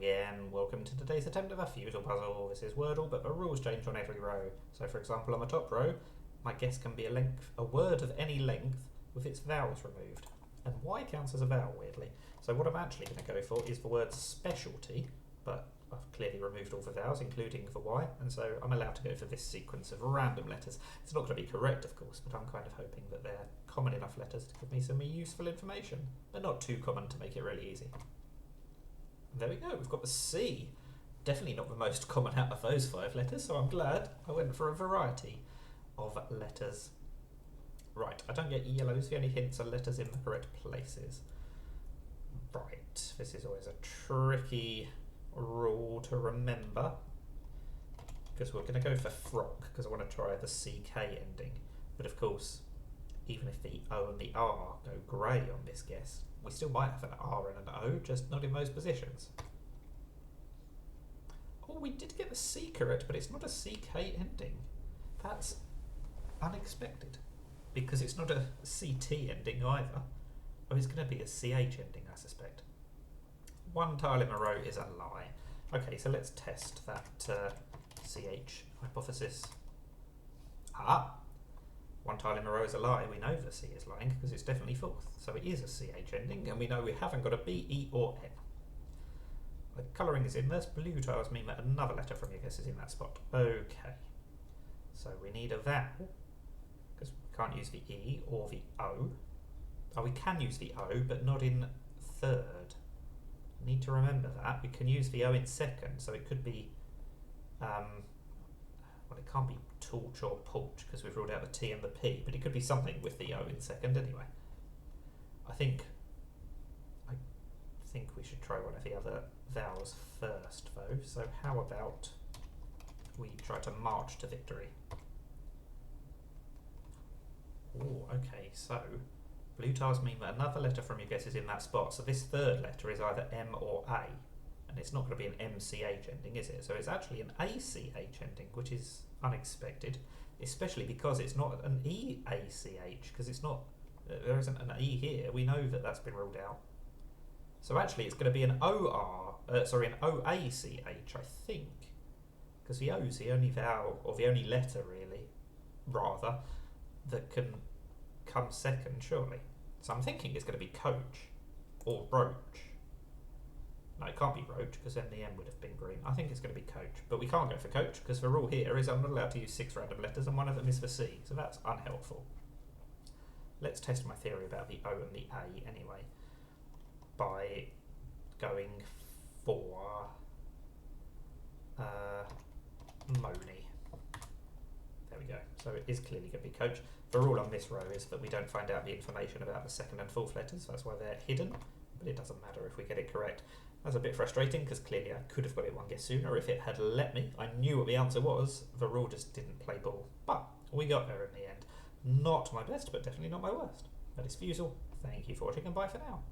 again, welcome to today's attempt of a Fusele puzzle. This is Wordle, but the rules change on every row. So for example, on the top row, my guess can be a word of any length with its vowels removed. And Y counts as a vowel, weirdly. So what I'm actually going to go for is the word specialty, but I've clearly removed all the vowels, including the Y, and so I'm allowed to go for this sequence of random letters. It's not going to be correct, of course, but I'm kind of hoping that they're common enough letters to give me some useful information, but not too common to make it really easy. There we go, we've got the C. Definitely not the most common out of those 5 letters, so I'm glad I went for a variety of letters. Right, I don't get yellows, the only hints are letters in the correct places. Right, this is always a tricky rule to remember, because we're going to go for frock, because I want to try the CK ending. But of course, even if the O and the R go grey on this guess, we still might have an R and an O, just not in those positions. Oh, we did get the C correct, but it's not a CK ending. That's unexpected, because it's not a CT ending either. Oh, it's going to be a CH ending, I suspect. One tile in a row is a lie. Okay, so let's test that CH hypothesis. Ah! One tile in a row is a lie. We know the C is lying because it's definitely fourth. So it is a CH ending, and we know we haven't got a B, E or N. The colouring is in this. Blue tiles mean that another letter from your guess is in that spot. Okay. So we need a vowel, because we can't use the E or the O. Oh, we can use the O, but not in third. Need to remember that. We can use the O in second, so it could be, well, it can't be torch or porch because we've ruled out the T and the P, but it could be something with the O in second anyway. I think we should try one of the other vowels first though, so how about we try to march to victory? Oh, okay, so blue tiles mean that another letter from your guess is in that spot, so this third letter is either M or A, and it's not going to be an MCH ending, is it? So it's actually an ACH ending, which is unexpected, especially because it's not an EACH, because it's not, there isn't an E here. We know that that's been ruled out. So actually it's going to be an an OACH, I think, because the O is the only vowel, or the only letter really, rather, that can come second, surely. So I'm thinking it's going to be coach or roach. No, it can't be roach because then the M would have been green. I think it's going to be coach, but we can't go for coach because the rule here is I'm not allowed to use 6 random letters and one of them is for C, so that's unhelpful. Let's test my theory about the O and the A anyway by going for Moni. There we go. So it is clearly going to be coach. The rule on this row is that we don't find out the information about the second and fourth letters, that's why they're hidden, but it doesn't matter if we get it correct. That's a bit frustrating because clearly I could have got it one guess sooner if it had let me. I knew what the answer was, the rule just didn't play ball. But we got there in the end. Not my best, but definitely not my worst. That is Fusele. Thank you for watching and bye for now.